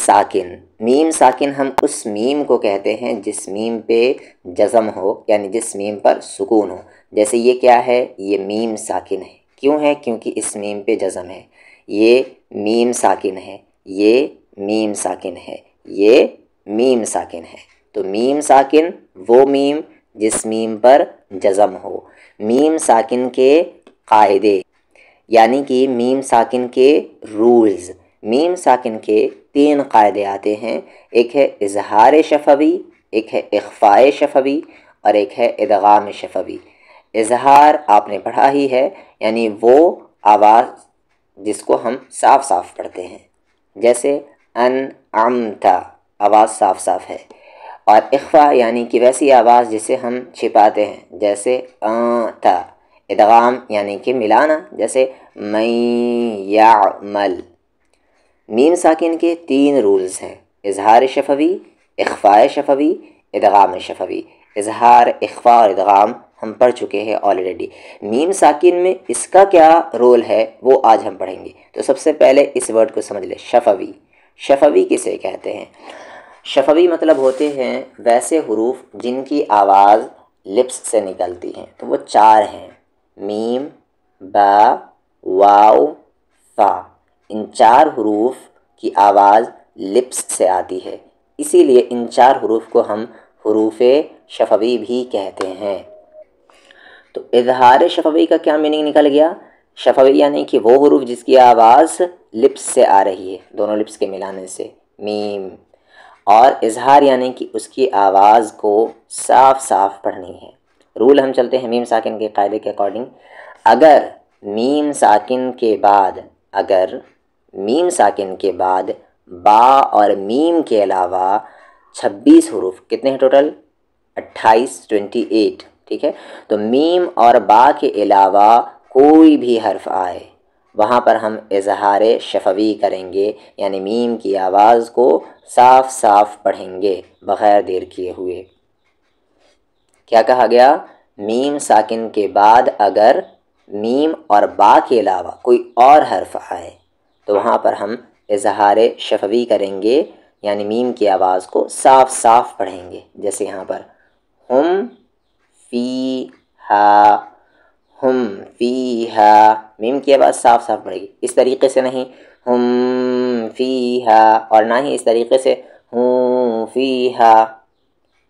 ساکن، میم ساکن ہم اس میم کو کہتے ہیں جس میم پہ جزم ہو، یعنی جس میم پر سکون ہو. جیسے یہ کیا ہے؟ یہ میم ساکن ہے. کیوں ہے؟ کیونکہ اس میم پہ جزم ہے. یہ میم ساکن ہے، یہ میم ساکن ہے، یہ میم ساکن ہے. تو میم ساکن وہ میم جس میم پر جزم ہو. میم ساکن کے قاعدے، یعنی کہ میم ساکن کے رولز. میم ساکن کے 3 قاعدے آتے ہیں. ایک ہے اظہار شفوی، ایک ہے اخفاء شفوی، اور ایک ہے ادغام شفوی. اظہار آپ نے پڑھا ہی ہے، یعنی وہ آواز جس کو ہم صاف صاف پڑھتے ہیں، جیسے انعمت، آواز صاف صاف ہے. اور اخفاء یعنی کہ ویسی آواز جسے ہم چھپاتے ہیں، جیسے انت. ادغام یعنی کہ ملانا، جیسے من یعمل. میم ساکن کے 3 رولز ہیں: اظہار شفوی، اخفاء شفوی، ادغام شفوی. اظہار، اخفاء اور ادغام ہم پڑھ چکے ہیں آلریڈی. میم ساکن میں اس کا کیا رول ہے وہ آج ہم پڑھیں گے. تو سب سے پہلے اس ورڈ کو سمجھ لیں، شفوی. شفوی کسے کہتے ہیں؟ شفوی مطلب ہوتے ہیں ویسے حروف جن کی آواز لپس سے نکلتی ہیں. تو وہ 4 ہیں: میم، با، واو، فا. ان 4 حروف کی آواز لپس سے آتی ہے، اسی لیے ان 4 حروف کو ہم حروف شفوی بھی کہتے ہیں. تو اظہار شفوی کا کیا میننگ نکل گیا؟ شفوی یعنی کہ وہ حروف جس کی آواز لپس سے آ رہی ہے، دونوں لپس کے ملانے سے، میم. اور اظہار یعنی کہ اس کی آواز کو صاف صاف پڑھنی ہے. رول ہم چلتے ہیں میم ساکن کے قاعدے کے اکارڈنگ. اگر میم ساکن کے بعد، اگر میم ساکن کے بعد با اور میم کے علاوہ 26 حروف، کتنے ہیں ٹوٹل؟ 28، ٹھیک ہے. تو میم اور با کے علاوہ کوئی بھی حرف آئے، وہاں پر ہم اظہار شفوی کریں گے، یعنی میم کی آواز کو صاف صاف پڑھیں گے بغیر دیر کیے ہوئے. کیا کہا گیا؟ میم ساکن کے بعد اگر میم اور با کے علاوہ کوئی اور حرف آئے تو وہاں پر ہم اظہار شفوی کریں گے، یعنی میم کی آواز کو صاف صاف پڑھیں گے. جیسے یہاں پر ہم فیہا، ہم فیہا، میم کی آواز صاف صاف پڑھے گی. اس طریقے سے نہیں ہم فیہا، اور نہ ہی اس طریقے سے ہم فیہا،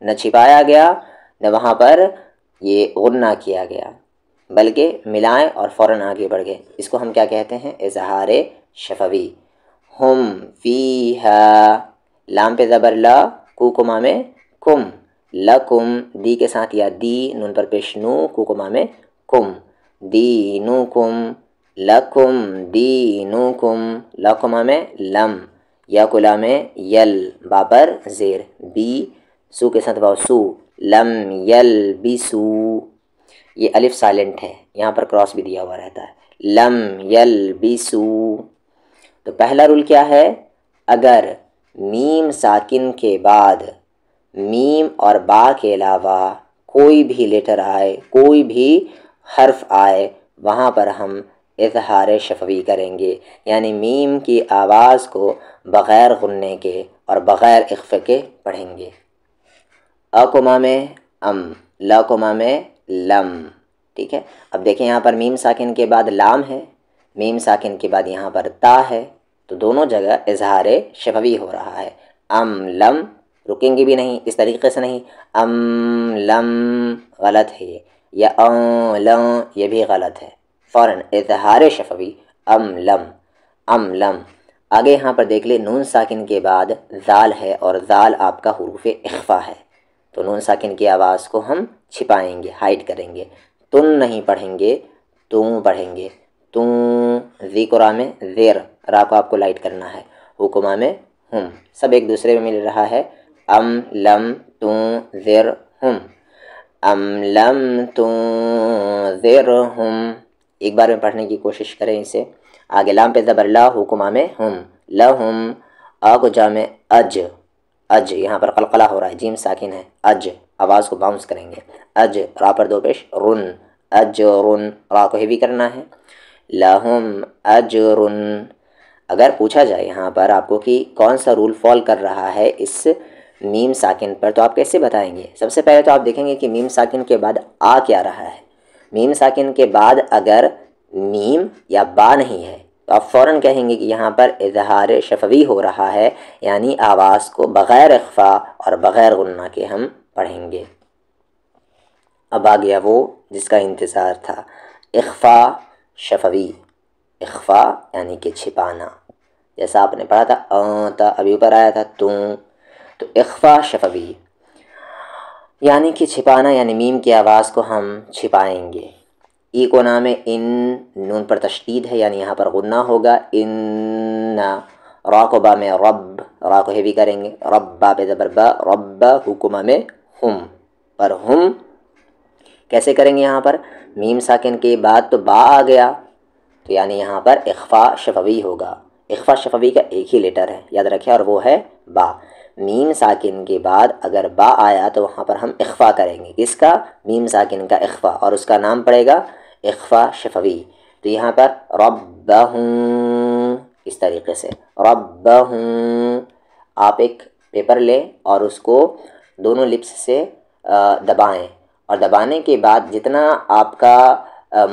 نہ چھپایا گیا نہ وہاں پر یہ غنہ کیا گیا، بلکہ ملائیں اور فوراً آگے بڑھ گئے. اس کو ہم کیا کہتے ہیں؟ اظہار شفوی. ہم فیہا، لام پہ زبر لا، کو کما میں کم، لکم، دی کے ساتھ یا دی، نون پر پیش نو، کو کما میں کم، دینکم، لکم دینکم، لکما میں لم، یا کلا میں یل، با پر زیر، بی، سو کے ساتھ واو سو، لم یلبسو. یہ الف سائلنٹ ہے، یہاں پر کراس بھی دیا ہوا رہتا ہے، لم یلبسو. تو پہلا رول کیا ہے؟ اگر میم ساکن کے بعد میم اور با کے علاوہ کوئی بھی لیٹر آئے، کوئی بھی حرف آئے، وہاں پر ہم اظہار شفوی کریں گے، یعنی میم کی آواز کو بغیر غننے کے اور بغیر اخفے کے پڑھیں گے. اکما میں ام، لکما میں لم، ٹھیک ہے. اب دیکھیں یہاں پر میم ساکن کے بعد لام ہے، میم ساکن کے بعد یہاں پر تا ہے، تو دونوں جگہ اظہار شفوی ہو رہا ہے. ام لم، رکیں گے بھی نہیں، اس طریقے سے نہیں ام لم، غلط ہے یہ، یا لم، یہ بھی غلط ہے. فوراً اظہار شفوی، ام لم، ام لم. آگے یہاں پر دیکھ لیں نون ساکن کے بعد ذال ہے، اور ذال آپ کا حروف اخفا ہے، تو نون ساکن کی آواز کو ہم چھپائیں گے، ہائڈ کریں گے. تن نہیں پڑھیں گے، توں پڑھیں گے. توں، ذی قرآن میں زیر، را کو آپ کو لائٹ کرنا ہے. حکمہ میں ہم، سب ایک دوسرے میں مل رہا ہے. ام لم توں زر ہم، ام لم توں زر ہم. ایک بار میں پڑھنے کی کوشش کریں اسے. آگے لام پہ زبر لا، حکمہ میں ہم، لہم. آ کو جامع اج، اج، یہاں پر قلقلہ ہو رہا ہے، جیم ساکن ہے، اج، آواز کو باؤنس کریں گے. اج، را پر 2 پیش رن، اجرن، را کو ہیوی کرنا ہے. لہم اجرن، اگر پوچھا جائے یہاں پر آپ کو کہ کون سا رول فال کر رہا ہے اس میم ساکن پر، تو آپ کیسے بتائیں گے؟ سب سے پہلے تو آپ دیکھیں گے کہ میم ساکن کے بعد آ کیا رہا ہے۔ میم ساکن کے بعد اگر میم یا با نہیں ہے تو آپ فوراً کہیں گے کہ یہاں پر اظہار شفوی ہو رہا ہے، یعنی آواز کو بغیر اخفا اور بغیر غنہ کے ہم پڑھیں گے۔ اب آ گیا وہ جس کا انتظار تھا، اخفا شفوی۔ اخفا یعنی کہ چھپانا، جیسا آپ نے پڑھا تھا ابھی اوپر آیا تھا تو اخفا شفوی یعنی کہ چھپانا، یعنی میم کی آواز کو ہم چھپائیں گے۔ ای کو نام ہے ان، نون پر تشدید ہے یعنی یہاں پر غنہ ہوگا، ان۔ را کو با میں رب، را کو ہیوی کریں گے، رب با پہ زبر با، رب حکمہ میں ہم، پر ہم کیسے کریں گے؟ یہاں پر میم ساکن کے بعد تو با آ گیا تو یعنی یہاں پر اخفا شفوی ہوگا۔ اخفا شفوی کا ایک ہی لیٹر ہے، یاد رکھیں، اور وہ ہے با۔ میم ساکن کے بعد اگر با آیا تو وہاں پر ہم اخفا کریں گے، اس کا میم ساکن کا اخفا، اور اس کا نام پڑے گا اخفا شفوی۔ تو یہاں پر ربہم، اس طریقے سے ربہم، آپ ایک پیپر لیں اور اس کو دونوں لپس سے دبائیں، اور دبانے کے بعد جتنا آپ کا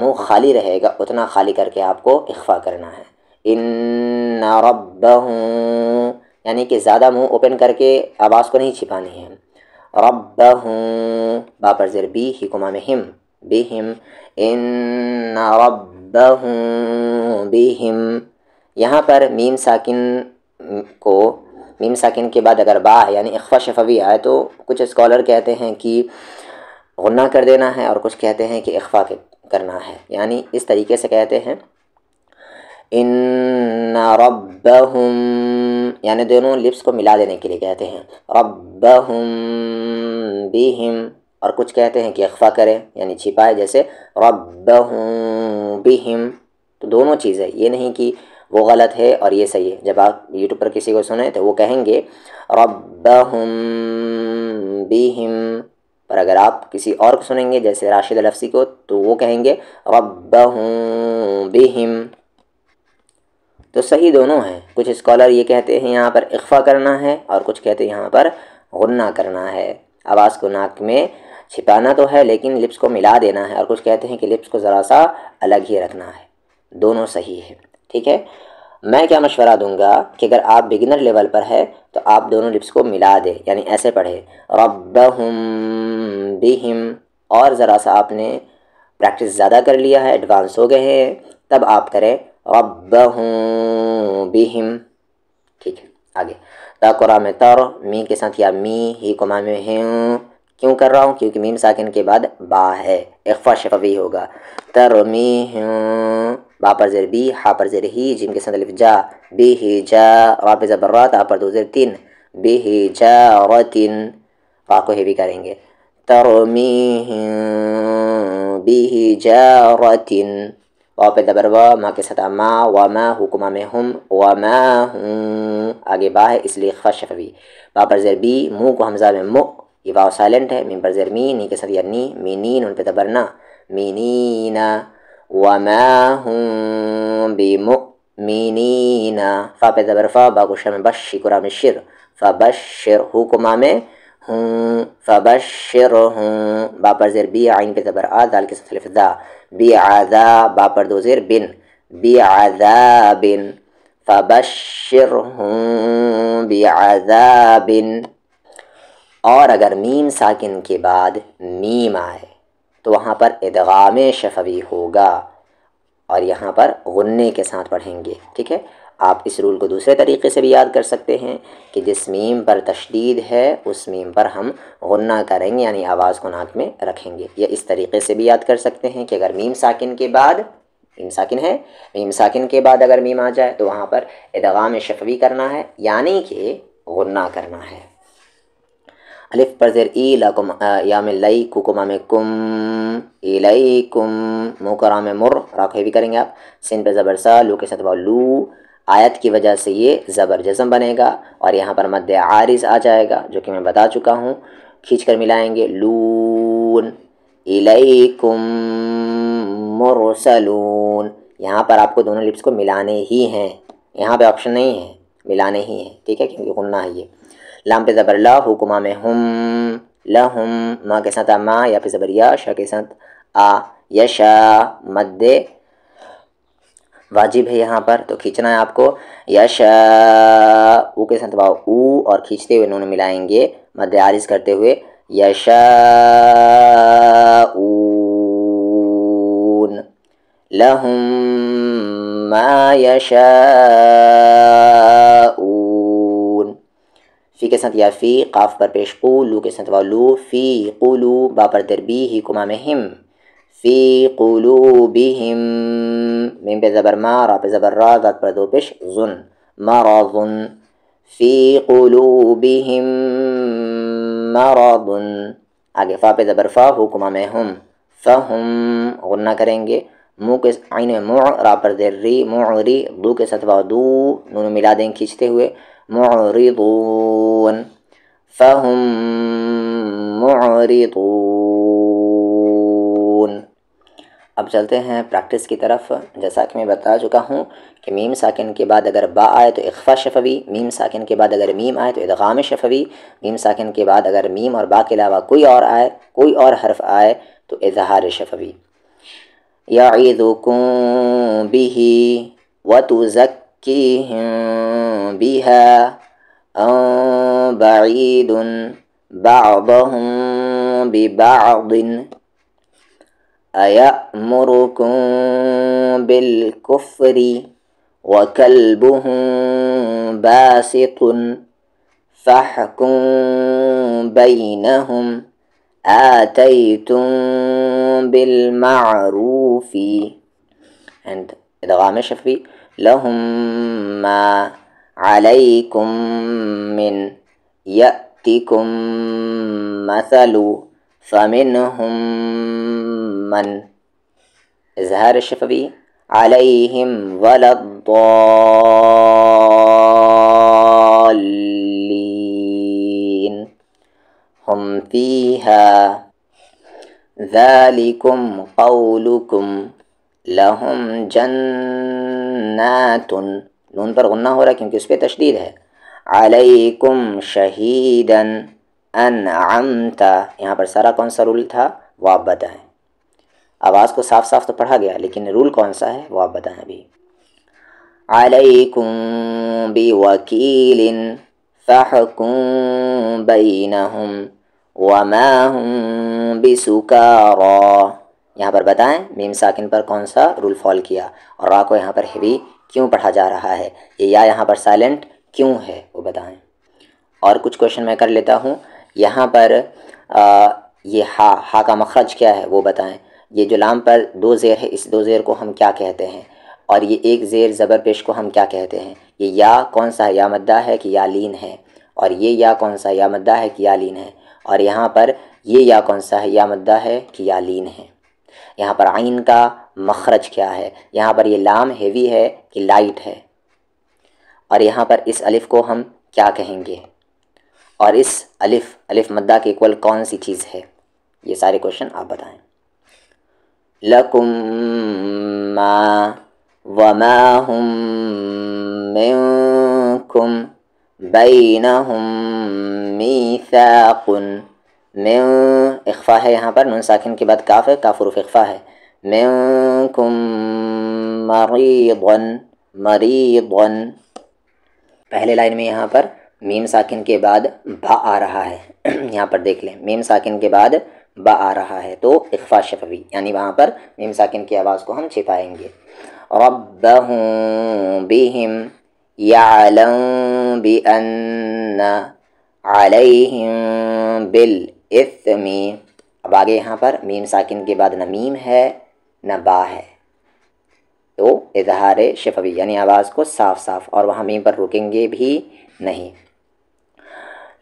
منہ خالی رہے گا اتنا خالی کر کے آپ کو اخفا کرنا ہے۔ ان ربہم، یعنی کہ زیادہ منہ اوپن کر کے آواز کو نہیں چھپانی ہے۔ ربہم، با پر زیر بی، ہی کو مام ہم، بہم، ان ربہم بہم۔ یہاں پر میم ساکن کو، میم ساکن کے بعد اگر با یعنی اخفا شفوی آئے تو کچھ اسکالر کہتے ہیں کہ غنہ کر دینا ہے، اور کچھ کہتے ہیں کہ اخفا کرنا ہے، یعنی اس طریقے سے کہتے ہیں ان ربہم، یعنی دونوں لپس کو ملا دینے کے لیے کہتے ہیں ربہم بہم، اور کچھ کہتے ہیں کہ اخفا کریں یعنی چھپائے، جیسے ربہم بہم۔ تو دونوں چیزیں، یہ نہیں کہ وہ غلط ہے اور یہ صحیح ہے۔ جب آپ یوٹیوب پر کسی کو سنیں تو وہ کہیں گے ربہم بہم، پر اگر آپ کسی اور کو سنیں گے جیسے راشد الافسی کو تو وہ کہیں گے ربہم بہم۔ تو صحیح دونوں ہیں۔ کچھ اسکالر یہ کہتے ہیں یہاں پر اخفا کرنا ہے، اور کچھ کہتے ہیں یہاں پر غنہ کرنا ہے، آواز کو ناک میں چھپانا تو ہے لیکن لپس کو ملا دینا ہے، اور کچھ کہتے ہیں کہ لپس کو ذرا سا الگ ہی رکھنا ہے۔ دونوں صحیح ہے، ٹھیک ہے۔ میں کیا مشورہ دوں گا کہ اگر آپ بگنر لیول پر ہے تو آپ دونوں لپس کو ملا دیں، یعنی ایسے پڑھے ربہم بہم، اور ذرا سا آپ نے پریکٹس زیادہ کر لیا ہے، ایڈوانس ہو گئے ہیں، تب آپ کریں ربہم بہم، ٹھیک ہے۔ آگے تا قرآن میں تر، می کے ساتھ یا می، ہی کو مام میں ہوں، کیوں کر رہا ہوں؟ کیونکہ میم ساکن کے بعد با ہے، اخفا شفوی ہوگا۔ ترمیہم، با پر زیر بی، ہا پر زیر ہی، جیم کے ساتھ الف جا، بی ہی جا، را پہ زبر را، تا پر دو زیر تین، بی ہی جا رتن، را کو ہیوی کریں گے، ترمیہم بی ہی جا رتن، واو پہ زبر وا، ما کے ساتھ ما، وما حکمہ میں ہم، وما ہم، آگے با ہے اس لیے اخفا شفوی۔ با پر زیر بی، منہ کو حمزہ میں مو، یہ واو سائلنٹ ہے، میم پر زیر می، نی کے ساتھ یا نی، مینین، ان پہ زبر نا، مینین، وما ہم بمؤمنین، فا پہ زبر فا، با کو شم بش، شکرہ میں شر، فبشر، حکمہ میں ہوں، فبشرہم، با پر زیر بی، عین پہ زبر آ، دال کے ساتھ الف دا، بعذاب، با پر دو زیر بن، بعذاب، فبشرہم بعذاب۔ اور اگر میم ساکن کے بعد میم آئے تو وہاں پر ادغام شفوی ہوگا، اور یہاں پر غنے کے ساتھ پڑھیں گے، ٹھیک ہے۔ آپ اس رول کو دوسرے طریقے سے بھی یاد کر سکتے ہیں کہ جس میم پر تشدید ہے اس میم پر ہم غنہ کریں گے، یعنی آواز کو ناک میں رکھیں گے۔ یا اس طریقے سے بھی یاد کر سکتے ہیں کہ اگر میم ساکن کے بعد، میم ساکن ہے، میم ساکن کے بعد اگر میم آ جائے تو وہاں پر ادغام شفوی کرنا ہے، یعنی کہ غنہ کرنا ہے۔ الف پر زیر ای، لکم، یا میں لئی، کو مام کم، الیکم، مو کو را میں مر، را کو ہیوی کریں گے آپ، سین پہ زبر سا، لو کے ساتھ لو، آیت کی وجہ سے یہ زبر جزم بنے گا، اور یہاں پر مد عارض آ جائے گا جو کہ میں بتا چکا ہوں، کھینچ کر ملائیں گے، لون، الیکم مرسلون، یہاں پر آپ کو دونوں لپس کو ملانے ہی ہیں، یہاں پہ آپشن نہیں ہے، ملانے ہی ہیں، ٹھیک ہے، کیونکہ غنہ ہے یہ۔ لام پہ زبر لا، حکمہ میں ہم، لہم، ما کے ساتھ ما، یا پہ زبر یا، شا کے ساتھ آ، یشا مد واجب ہے یہاں پر، تو کھینچنا ہے آپ کو، یشا، او کے ساتھ واو او، اور کھینچتے ہوئے انہوں ملائیں گے مد عارض کرتے ہوئے، یشاءون، لہم ما یشاءون، فی کے ساتھ یا فی، قاف پر پیش قو، لو کے ساتھ واو لو، فی قولو، با پر تربیہ کما میں ہم، فی قلوبہم، میم پہ زبر ما، را پہ زبر را، ذات پر دو پیش ظن، مرض، فی قلوبہم مرض، آگے فا پہ زبر فا، حکمہ میں ہم، فہم، غنہ کریں گے، منہ کے عین میں مع، را پر زیر ری، معری، دو کے ساتھ واو دو، نون ملا دیں کھینچتے ہوئے، معرضون، فہم معرضون۔ اب چلتے ہیں پریکٹس کی طرف۔ جیسا کہ میں بتا چکا ہوں کہ میم ساکن کے بعد اگر با آئے تو اخفا شفوی، میم ساکن کے بعد اگر میم آئے تو ادغام شفوی، میم ساکن کے بعد اگر میم اور با کے علاوہ کوئی اور آئے، کوئی اور حرف آئے تو اظہار شفوی۔ یعظکم بہ وتزکیہم بہا ان بعید بعضهم ببعض أَيَأْمُرُكُم بِالْكُفْرِ وَكَلْبُهُم بَاسِطٌ فَاحْكُم بَيْنَهُمْ آتَيْتُم بِالْمَعْرُوفِ، and ادغام شفوی، لَهُم مَّا عَلَيْكُم مِّن يَأْتِكُم مَّثَلُ فَمِنْهُم من، اظہار شفوی، علیہم ولا الضالین، ہم فیہا، ذالکم قولکم، لہم جنات، نون پر غنہ ہو رہا ہے کیونکہ اس پہ تشدید ہے، علیکم شہیدا انعمت، یہاں پر سارا کون سا رول تھا وہ آپ بتائیں، آواز کو صاف صاف تو پڑھا گیا لیکن رول کون سا ہے وہ آپ بتائیں ابھی۔ علیکم بوکیل فاحکم بینہم وما ہم بسکارا، یہاں پر بتائیں میم ساکن پر کون سا رول فال کیا، اور را کو یہاں پر ہیوی کیوں پڑھا جا رہا ہے، یہ یا یہاں پر سائلنٹ کیوں ہے وہ بتائیں۔ اور کچھ کوشچن میں کر لیتا ہوں، یہاں پر یہ ہا کا مخرج کیا ہے وہ بتائیں، یہ جو لام پر دو زیر ہے اس دو زیر کو ہم کیا کہتے ہیں، اور یہ ایک زیر زبر پیش کو ہم کیا کہتے ہیں، یہ یا کون سا یا مدہ ہے کہ یا لین ہے، اور یہ یا کون سا یا مدہ ہے کہ یا لین ہے، اور یہاں پر یہ یا کون سا ہے یا مدہ ہے کہ یا لین ہے، یہاں پر عین کا مخرج کیا ہے، یہاں پر یہ لام ہیوی ہے کہ لائٹ ہے، اور یہاں پر اس الف کو ہم کیا کہیں گے، اور اس الف مدہ کے ایکول کون سی چیز ہے، یہ سارے کوشچن آپ بتائیں۔ لکم ما وما ہم منکم بینہم میثاق، من اخفا ہے یہاں پر، نون ساکن کے بعد کاف ہے، کاف حروف اخفا ہے، منکم مریضا، پہلے لائن میں یہاں پر میم ساکن کے بعد با آ رہا ہے، یہاں پر دیکھ لیں میم ساکن کے بعد با آ رہا ہے تو اخفا شفوی، یعنی وہاں پر میم ساکن کی آواز کو ہم چھپائیں گے۔ ربہم بہم یعلم بأن علیہم بالإثم، اب آگے یہاں پر میم ساکن کے بعد نہ میم ہے نہ با ہے تو اظہار شفوی، یعنی آواز کو صاف صاف، اور وہاں میم پر رکیں گے بھی نہیں۔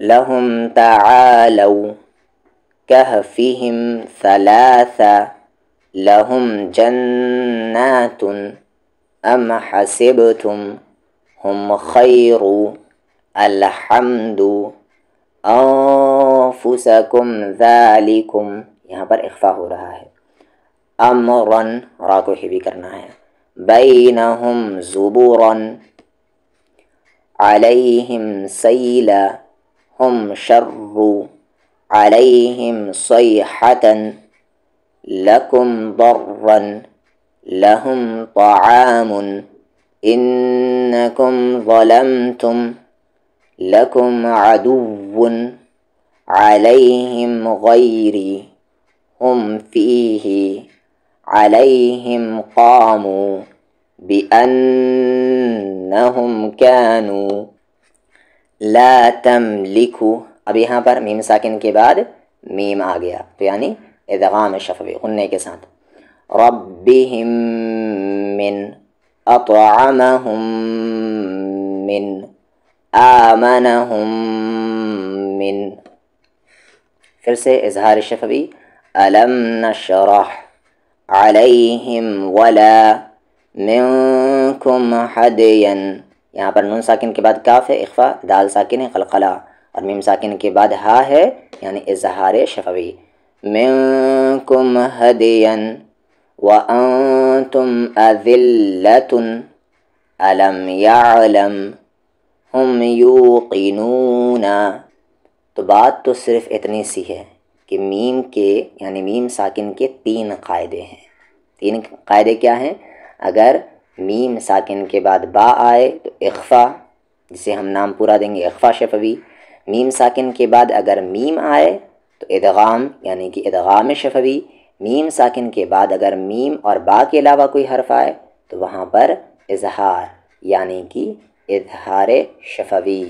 لہم تعالوا کہفہم ثلاثا لہم جنات ام حسبتم ہم خیر الحمد انفسکم ذالکم، یہاں پر اخفا ہو رہا ہے، امرن را کو ہیوی کرنا ہے، بینہم زبورن، علیہم سیلا، ہم شر علیہم صیحة لکم ضرا لہم طعام انکم ظلمتم لکم عدو علیہم غیری ہم فیہ علیہم قاموا بأنہم کانوا لا تملکو. اب یہاں پر میم ساکن کے بعد میم آ گیا تو یعنی ادغام شفوی غنے کے ساتھ. ربہم من اطعمہم من آمنہم من. پھر سے اظہار شفوی. الم نشرح علیہم ولا منکم ہدیا، یہاں پر نون ساکن کے بعد کاف ہے اخفا، دال ساکن ہے قلقلہ، اور میم ساکن کے بعد ہا ہے یعنی اظہار شفوی. منکم ہدیا وانتم اذلۃ الم یعلم ہم یوقنون. تو بات تو صرف اتنی سی ہے کہ میم کے یعنی میم ساکن کے 3 قاعدے ہیں. 3 قاعدے کیا ہیں؟ اگر میم ساکن کے بعد با آئے تو اخفا، جسے ہم نام پورا دیں گے اخفا شفوی. میم ساکن کے بعد اگر میم آئے تو ادغام یعنی کہ ادغام شفوی. میم ساکن کے بعد اگر میم اور با کے علاوہ کوئی حرف آئے تو وہاں پر اظہار یعنی کہ اظہار شفوی.